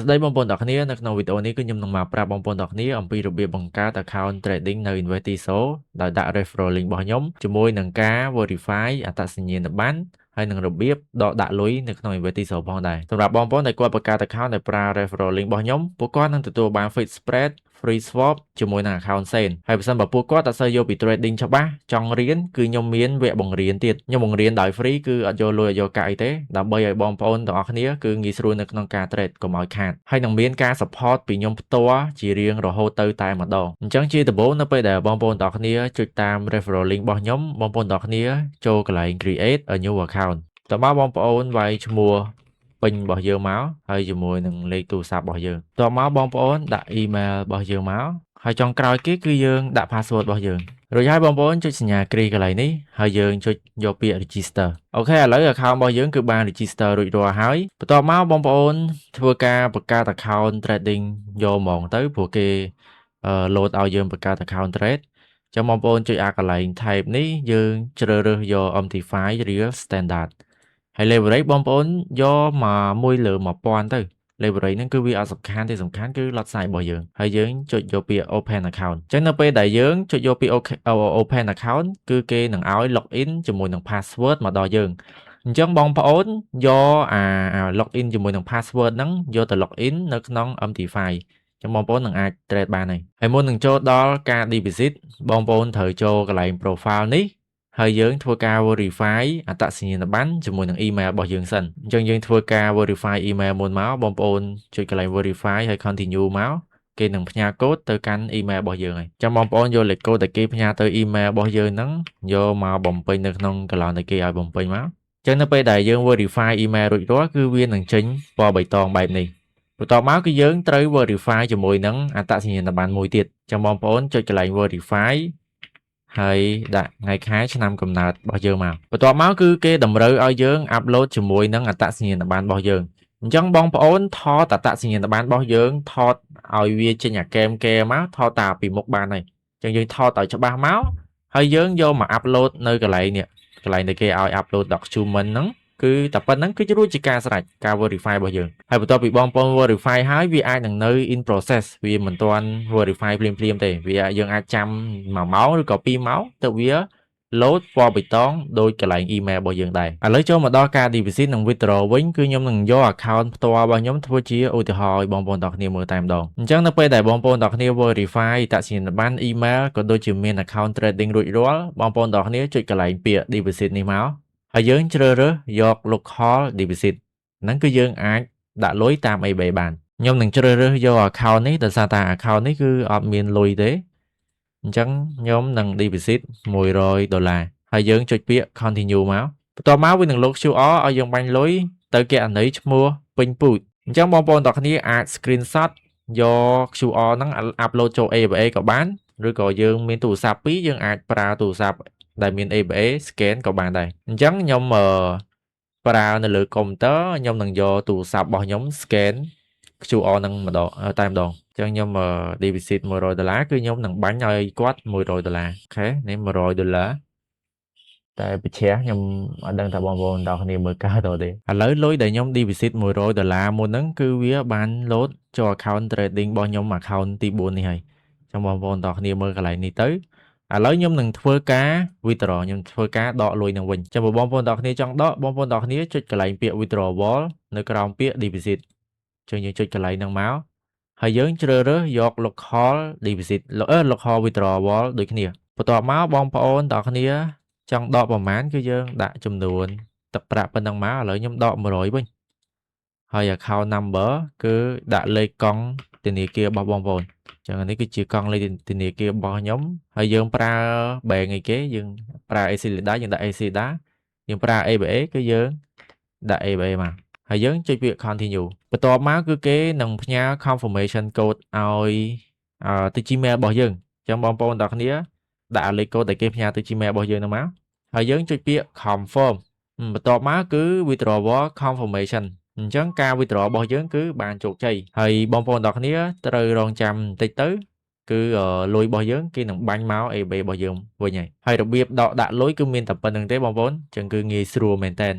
ស្ដីបងប្អូនទាំងគ្នានៅក្នុងវីដេអូនេះគឺខ្ញុំនឹងមកប្រាប់បងប្អូនទាំងគ្នាអំពីរបៀបបង្កើត account trading នៅ Investiso ដោយដាក់ referral link របស់ខ្ញុំជាមួយនឹងការ verify អត្តសញ្ញាណប័ណ្ណហើយនឹងរបៀបដកដាក់លុយនៅក្នុង Investiso ផងដែរសម្រាប់បងប្អូនដែលគាត់បង្កើត account ដោយប្រើ referral link របស់ខ្ញុំពួកគាត់នឹងទទួលបាន fixed spread free swap ជាមួយនឹង account ផ្សេងហើយបើសិនបើពួកគាត់អត់សូវយល់ពី trading ច្បាស់ចង់រៀនគឺខ្ញុំមានវគ្គបង្រៀនទៀតខ្ញុំបង្រៀនដោយ free គឺអត់យកលុយអត់យកកាក់អីទេដើម្បីឲ្យបងប្អូនទាំងអស់គ្នាគឺងាយស្រួលនៅក្នុងការ trade កុំឲ្យខាតហើយនឹងមានការ support ពីខ្ញុំផ្ទាល់ជារៀងរហូតទៅតែម្ដងអញ្ចឹងជាដំបូងនៅពេលដែលបងប្អូនទាំងអស់គ្នាចុចតាម referral link របស់ខ្ញុំបងប្អូនទាំងអស់គ្នាចូលកន្លែង create a new account តើមកបងប្អូនវាយឈ្មោះពេញរបស់យើងមកហើយជាមួយនឹងលេខទូរស័ព្ទរបស់យើងតទៅមកបងប្អូនដាក់ email របស់យើងមកហើយចុងក្រោយគេគឺយើងដាក់ password របស់យើងរួចហើយបងប្អូនចុចសញ្ញាគ្រីកន្លែងនេះហើយយើងចុចយកពាក្យ register អូខេឥឡូវ account របស់យើងគឺបាន register រួចរាល់ហើយបន្ទាប់មកបងប្អូនធ្វើការបង្កើត account trading យកហ្មងទៅព្រោះគេ load ឲ្យយើងបង្កើត account trade ចឹងបងប្អូនចុចអាកន្លែង type នេះយើងជ្រើសរើសយក MT5 Real Standard ហើយ leverage បងប្អូនយកមកមួយលើ1000ទៅ leverage ហ្នឹងគឺវាអត់សំខាន់ទេសំខាន់គឺ lot size របស់យើងហើយយើងចុចយកពាក្យ open account អញ្ចឹងនៅពេលដែលយើងចុចយកពាក្យ open account គឺគេនឹងឲ្យ login ជាមួយនឹង password មកដល់យើងអញ្ចឹងបងប្អូនយកអា login ជាមួយនឹង password ហ្នឹងយកទៅ login នៅក្នុង MT5 ចឹងបងប្អូននឹងអាច trade បានហើយមុននឹងចូលដល់ការ deposit បងប្អូនត្រូវចូលកន្លែង profile នេះហើយយើងធ្វើការ verify អត្តសញ្ញាណប័ណ្ណជាមួយនឹង email របស់យើងសិនអញ្ចឹងយើងធ្វើការ verify email មុនមកបងប្អូនចុចកន្លែង verify ហើយ continue មកគេនឹងផ្ញើកូដទៅកាន់ email របស់យើងហើយចាំបងប្អូនយកលេខកូដដែលគេផ្ញើទៅ email របស់យើងហ្នឹងយកមកបំពេញនៅក្នុងកន្លងដែលគេឲ្យបំពេញមកអញ្ចឹងនៅពេលដែលយើង verify email រួចរាល់គឺវានឹងចេញពណ៌បៃតងបែបនេះបន្ទាប់មកគឺយើងត្រូវ verify ជាមួយនឹងអត្តសញ្ញាណប័ណ្ណមួយទៀតចាំបងប្អូនចុចកន្លែង verify ហើយដាក់ថ្ងៃខែឆ្នាំកំណើតរបស់យើងមកបន្ទាប់មកគឺគេតម្រូវឲ្យយើង upload ជាមួយនឹងអត្តសញ្ញាណប័ណ្ណរបស់យើងអញ្ចឹងបងប្អូនថតអត្តសញ្ញាណប័ណ្ណរបស់យើងថតឲ្យវាចេញអាកែមកែមកថតតាពីមុខបានហើយអញ្ចឹងយើងថតឲ្យច្បាស់មកហើយយើងយកមក upload នៅកន្លែងនេះកន្លែងដែលគេឲ្យ upload document ហ្នឹងគឺតែប៉ុណ្្នឹងគឺរួចជាការស្រេចការ verify របស់យើងហើយបន្ទាប់ពីបងប្អូន verify ហើយវាអាចនឹងនៅ in process វាមិនទាន់ verify ភ្លាមៗទេវាយើងអាចចាំ1ម៉ោងឬក៏2ម៉ោងទៅវា load ពណ៌បៃតងដូចកន្លែង email របស់យើងដែរឥឡូវចូលមកដល់ការ deposit និង withdraw វិញគឺខ្ញុំនឹងយក account ផ្ទាល់របស់ខ្ញុំធ្វើជាឧទាហរណ៍ឲ្យបងប្អូនទាំងគ្នាមើលតែម្ដងអញ្ចឹងនៅពេលដែលបងប្អូនទាំងគ្នា verify អត្តសញ្ញាណប័ណ្ណ email ក៏ដូចជាមាន account trading រួចរាល់បងប្អូនទាំងគ្នាចុចកន្លែងពាក្យ deposit នេះមកហើយយើងជ្រើសរើសយក local deposit ហ្នឹងគឺយើងអាចដាក់លុយតាម eBay បានខ្ញុំនឹងជ្រើសរើសយក account នេះដោយសារតែ account នេះគឺអត់មានលុយទេអញ្ចឹងខ្ញុំនឹង deposit $100ហើយយើងចុចពាក្យ continue មកបន្ទាប់មកវានឹងលោក QR ឲ្យយើងបាញ់លុយទៅគណនីឈ្មោះពេញពូជអញ្ចឹងបងប្អូនទាំងគ្នាអាច screenshot យក QR ហ្នឹង upload ចូល ABA ក៏បានឬក៏យើងមានទូរស័ព្ទពីរយើងអាចប្រើទូរស័ព្ទដែលមាន ABA scan ក៏បានដែរអញ្ចឹងខ្ញុំប្រើនៅលើកុំព្យូទ័រខ្ញុំនឹងយកទូរស័ព្ទរបស់ខ្ញុំ scan QR ហ្នឹងតែម្ដងអញ្ចឹងខ្ញុំ deposit $100គឺខ្ញុំនឹងបាញ់ឲ្យគាត់$100អូខេនេះ$100តែបច្ឆេះខ្ញុំអត់ដឹងថាបងប្អូនទាំងគ្នាមើលកើតទេឥឡូវលុយដែលខ្ញុំ deposit $100មុនហ្នឹងគឺវាបាន load ចូល account trading របស់ខ្ញុំ account ទី4នេះហើយចឹងបងប្អូនទាំងគ្នាមើលកន្លែងនេះទៅឥឡូវខ្ញុំនឹងធ្វើការ withdraw ខ្ញុំធ្វើការដកលុយនឹងវិញចាំបងប្អូនទាំងគ្នាចង់ដកបងប្អូនទាំងគ្នាចុចកន្លែងពាក្យ withdrawal នៅក្រោមពាក្យ deposit ចឹងយើងចុចកន្លែងហ្នឹងមកហើយយើងជ្រើសរើសយក local deposit local withdrawal ដូចគ្នាបន្ទាប់មកបងប្អូនទាំងគ្នាចង់ដកប្រមាណគឺយើងដាក់ចំនួនទឹកប្រាក់ប៉ុណ្ណឹងមកឥឡូវខ្ញុំដក100វិញហើយ account number គឺដាក់លេខកង់ធនាគាររបស់បងប្អូនចឹងនេះគឺជាកង់លេខធនាគាររបស់ខ្ញុំហើយយើងប្រើ bank អីគេយើងប្រើ ACLIDA យើងដាក់ ACLIDA យើងប្រើ ABA គឺយើងដាក់ ABA មកហើយយើងចុចពាក្យ continue បន្ទាប់មកគឺគេនឹងផ្ញើ confirmation code ឲ្យទៅ Gmail របស់យើងចឹងបងប្អូនទាំងគ្នាដាក់លេខកូដដែលគេផ្ញើទៅ Gmail របស់យើងហ្នឹងមកហើយយើងចុចពាក្យ confirm បន្ទាប់មកគឺ withdrawal confirmation អញ្ចឹងការ withdraw របស់យើងគឺបានជោគជ័យហើយបងប្អូនទាំងគ្នាត្រូវរងចាំបន្តិចទៅគឺលុយរបស់យើងគេនឹងបាញ់មក ABA របស់យើងវិញហើយរបៀបដកដាក់លុយគឺមានតែប៉ុណ្្នឹងទេបងប្អូនអញ្ចឹងគឺងាយស្រួលមែនតើ